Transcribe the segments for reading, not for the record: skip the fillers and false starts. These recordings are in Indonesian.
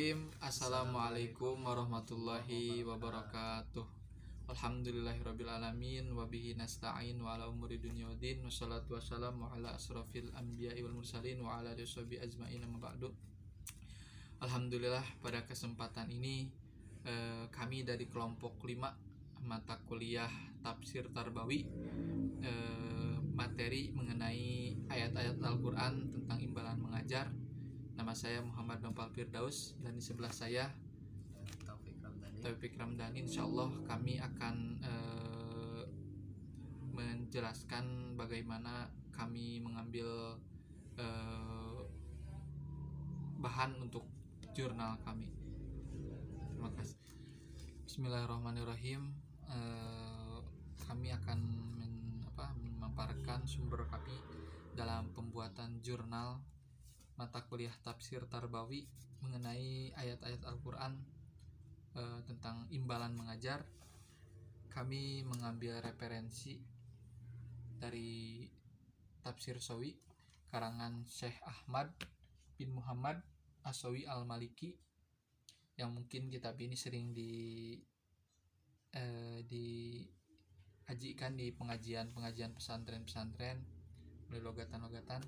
Bismillahirrahmanirrahim. Assalamualaikum warahmatullahi wabarakatuh. Alhamdulillahirrabbilalamin. Wabihi nasta'in wa ala umuri dunya wa din. Wassalatu wassalamu ala asrafil anbiya'i wal mursalin wa ala alihi washabihi ajma'in, amma ba'du. Alhamdulillah, pada kesempatan ini kami dari kelompok 5 mata kuliah Tafsir Tarbawi, materi mengenai ayat-ayat Al-Quran tentang imbalan mengajar. Nama saya Muhammad Nopal Firdaus, dan di sebelah saya Taufik Ramdhani. Insyaallah kami akan menjelaskan bagaimana kami mengambil bahan untuk jurnal kami. Terima kasih. Bismillahirrahmanirrahim. Kami akan memaparkan sumber kami dalam pembuatan jurnal mata kuliah Tafsir Tarbawi mengenai ayat-ayat Al-Quran tentang imbalan mengajar. Kami mengambil referensi dari Tafsir Shawi karangan Syekh Ahmad bin Muhammad As-Shawi Al-Maliki, yang mungkin kitab ini sering diajikan di pengajian pesantren-pesantren oleh logatan-logatan.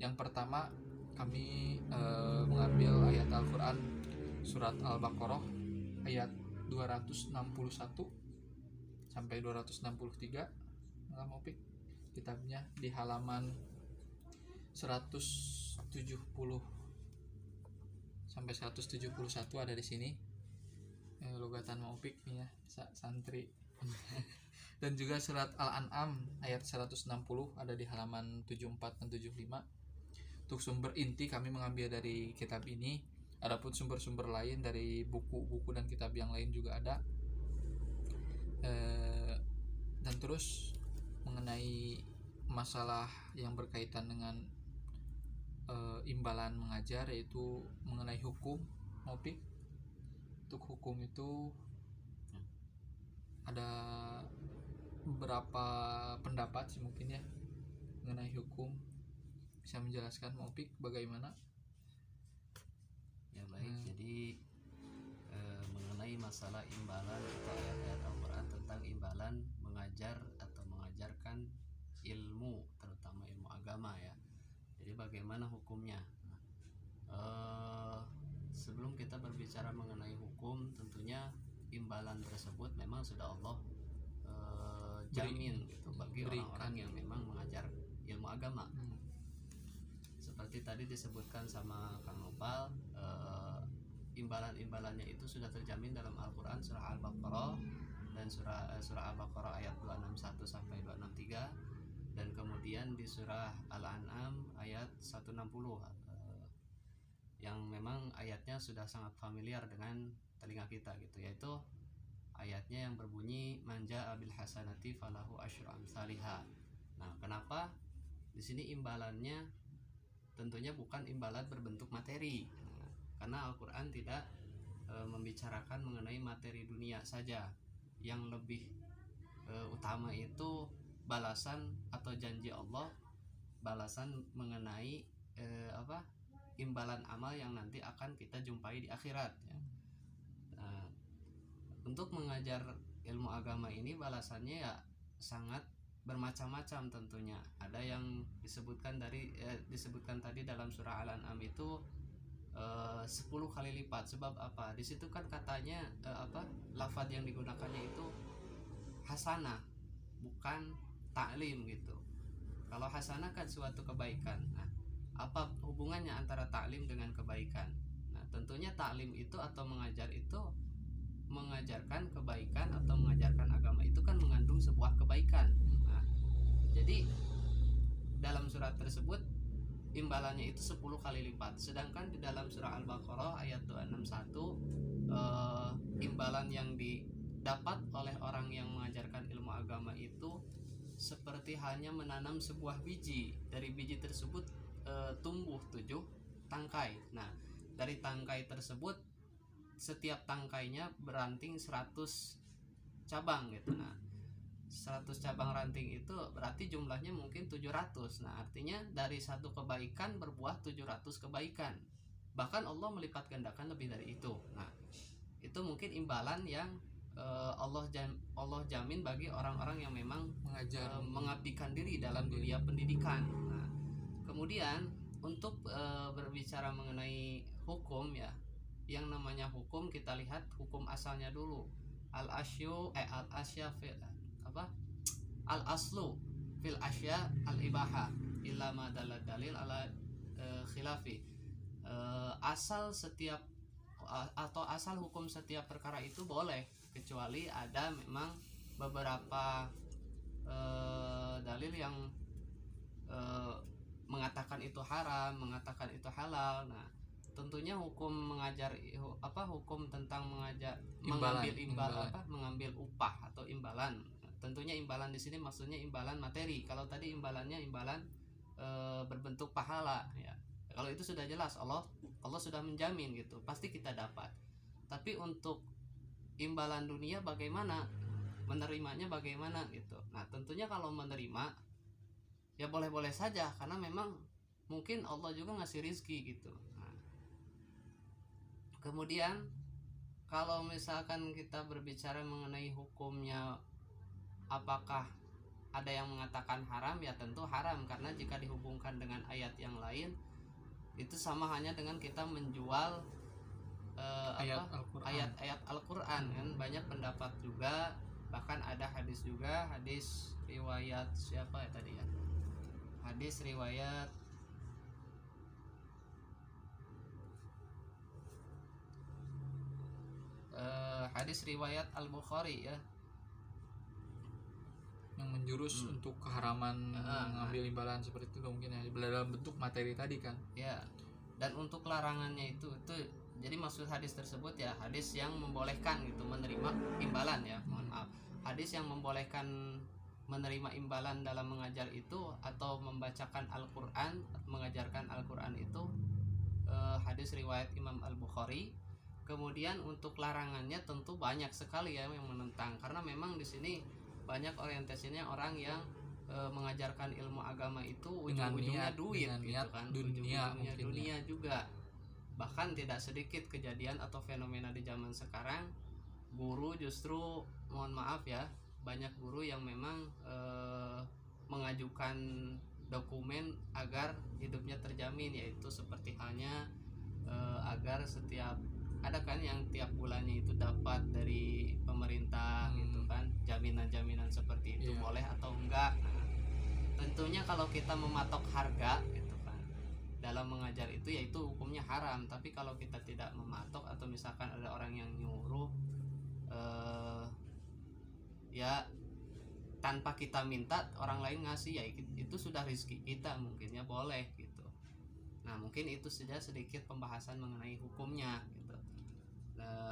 Yang pertama, kami mengambil ayat Al-Quran surat Al-Baqarah ayat 261 sampai 263. Mopik kitabnya di halaman 170 sampai 171 ada di sini. Logatan Mopik nih ya, santri. Dan juga surat Al-An'am ayat 160 ada di halaman 74 dan 75. Untuk sumber inti kami mengambil dari kitab ini. Adapun sumber-sumber lain dari buku-buku dan kitab yang lain juga ada. Dan terus mengenai masalah yang berkaitan dengan imbalan mengajar, yaitu mengenai hukum. Mopik, untuk hukum itu ada beberapa pendapat sih mungkin ya mengenai hukum. Bisa menjelaskan Mopik bagaimana? Ya baik, jadi mengenai masalah imbalan atau ayat-ayat Al-Quran tentang imbalan mengajar atau mengajarkan ilmu, terutama ilmu agama ya. Jadi bagaimana hukumnya? Sebelum kita berbicara mengenai hukum, tentunya imbalan tersebut memang sudah Allah jamin gitu bagi orang-orang yang memang mengajar ilmu agama. Seperti tadi disebutkan sama Kang Nopal, imbalan-imbalannya itu sudah terjamin dalam Al-Quran surah Al-Baqarah dan surah Al-Baqarah ayat 261 sampai 263, dan kemudian di surah Al-An'am ayat 160, yang memang ayatnya sudah sangat familiar dengan telinga kita gitu, yaitu ayatnya yang berbunyi manja abil hasanati falahu asyru amsalihha. Nah, kenapa di sini imbalannya tentunya bukan imbalan berbentuk materi, karena Al-Quran tidak membicarakan mengenai materi dunia saja. Yang lebih utama itu balasan atau janji Allah, balasan mengenai imbalan amal yang nanti akan kita jumpai di akhirat ya. Untuk mengajar ilmu agama ini balasannya ya sangat bermacam-macam tentunya. Ada yang disebutkan tadi dalam surah Al-An'am itu 10 kali lipat. Sebab apa? Di situ kan katanya lafaz yang digunakannya itu hasanah, bukan ta'lim gitu. Kalau hasanah kan suatu kebaikan. Nah, apa hubungannya antara ta'lim dengan kebaikan? Nah, tentunya ta'lim itu atau mengajar itu, mengajarkan kebaikan atau mengajarkan agama itu kan mengandung sebuah kebaikan. Nah, jadi dalam surat tersebut imbalannya itu 10 kali lipat. Sedangkan di dalam surah Al-Baqarah ayat 261, imbalan yang didapat oleh orang yang mengajarkan ilmu agama itu seperti hanya menanam sebuah biji. Dari biji tersebut tumbuh 7 tangkai. Nah, dari tangkai tersebut setiap tangkainya beranting 100 cabang gitu. Nah, 100 cabang ranting itu berarti jumlahnya mungkin 700. Nah, artinya dari satu kebaikan berbuah 700 kebaikan. bahkan Allah melipat gandakan lebih dari itu. Nah, itu mungkin imbalan yang Allah jamin bagi orang-orang yang memang mengajar, mengabdikan diri dalam dunia pendidikan. Nah, kemudian untuk berbicara mengenai hukum ya, yang namanya hukum kita lihat hukum asalnya dulu. Al aslu fil asya al ibaha illa ma dalil ala khilafi. Asal setiap atau asal hukum setiap perkara itu boleh, kecuali ada memang beberapa dalil yang mengatakan itu haram, mengatakan itu halal. Nah, tentunya hukum mengajar hukum tentang mengambil upah atau imbalan. Tentunya imbalan di sini maksudnya imbalan materi. Kalau tadi imbalannya imbalan berbentuk pahala ya. Kalau itu sudah jelas Allah sudah menjamin gitu, pasti kita dapat. Tapi untuk imbalan dunia bagaimana? Menerimanya bagaimana gitu. Nah, tentunya kalau menerima ya boleh-boleh saja, karena memang mungkin Allah juga ngasih rizki gitu. Nah, kemudian kalau misalkan kita berbicara mengenai hukumnya, apakah ada yang mengatakan haram? Ya tentu haram, karena jika dihubungkan dengan ayat yang lain itu sama hanya dengan kita menjual ayat-ayat Al-Quran kan. Banyak pendapat juga, bahkan ada hadis juga, hadis riwayat siapa ya tadi ya, hadis riwayat Al-Bukhari ya, yang menjurus untuk keharaman mengambil imbalan seperti itu mungkin ya, dalam bentuk materi tadi kan ya. Dan untuk larangannya itu jadi maksud hadis tersebut ya hadis yang membolehkan gitu menerima imbalan ya, mohon maaf, hadis yang membolehkan menerima imbalan dalam mengajar itu atau membacakan Al-Quran, mengajarkan Al-Quran itu hadis riwayat Imam Al-Bukhari. Kemudian untuk larangannya tentu banyak sekali ya yang menentang, karena memang di sini banyak orientasinya orang yang mengajarkan ilmu agama itu ujung-ujungnya duit gitu kan, dunia juga. Bahkan tidak sedikit kejadian atau fenomena di zaman sekarang, guru justru mohon maaf ya, banyak guru yang memang mengajukan dokumen agar hidupnya terjamin, yaitu seperti halnya agar setiap ada kan yang tiap bulannya itu dapat dari pemerintah gitu kan, jaminan-jaminan seperti itu boleh atau enggak. Nah, tentunya kalau kita mematok harga gitu kan dalam mengajar itu, yaitu hukumnya haram. Tapi kalau kita tidak mematok atau misalkan ada orang yang nyuruh ya tanpa kita minta orang lain ngasih, ya itu sudah rezeki kita, mungkinnya boleh gitu. Nah, mungkin itu saja sedikit pembahasan mengenai hukumnya gitu.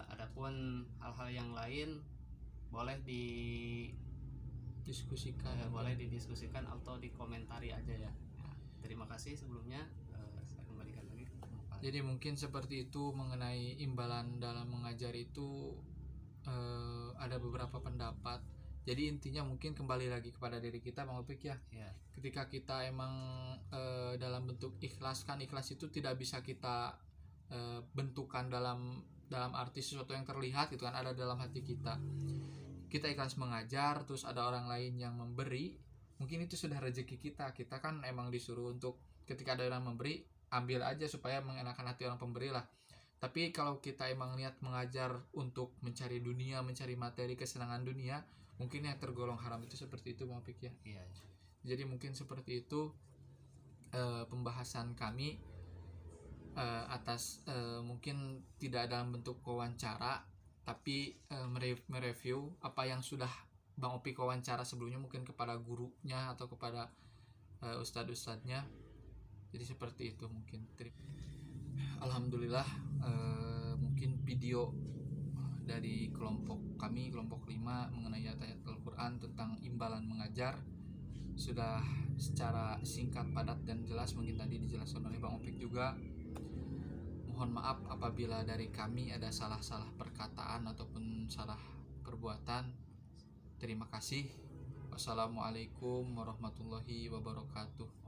Adapun hal-hal yang lain boleh didiskusikan atau dikomentari aja ya. Terima kasih sebelumnya. Saya kembalikan lagi. Jadi mungkin seperti itu mengenai imbalan dalam mengajar itu, ada beberapa pendapat. Jadi intinya mungkin kembali lagi kepada diri kita Bang Opik ya. Ketika kita emang dalam bentuk ikhlas, kan ikhlas itu tidak bisa kita bentukan dalam arti sesuatu yang terlihat gitu kan, ada dalam hati kita ikhlas mengajar, terus ada orang lain yang memberi, mungkin itu sudah rezeki kita kan emang disuruh untuk ketika ada orang memberi ambil aja supaya mengenakan hati orang pemberi lah. Tapi kalau kita emang niat mengajar untuk mencari dunia, mencari materi, kesenangan dunia, mungkin yang tergolong haram itu seperti itu Bang Opik ya. Jadi mungkin seperti itu pembahasan kami atas mungkin tidak dalam bentuk wawancara, tapi mereview apa yang sudah Bang Opik wawancara sebelumnya, mungkin kepada gurunya atau kepada ustadz-ustadznya. Jadi seperti itu mungkin. Alhamdulillah, mungkin video dari kelompok kami, kelompok 5 mengenai ayat Al-Quran tentang imbalan mengajar sudah secara singkat, padat, dan jelas mungkin tadi dijelaskan oleh Bang Opik juga. Mohon maaf apabila dari kami ada salah-salah perkataan ataupun salah perbuatan. Terima kasih. Wassalamualaikum warahmatullahi wabarakatuh.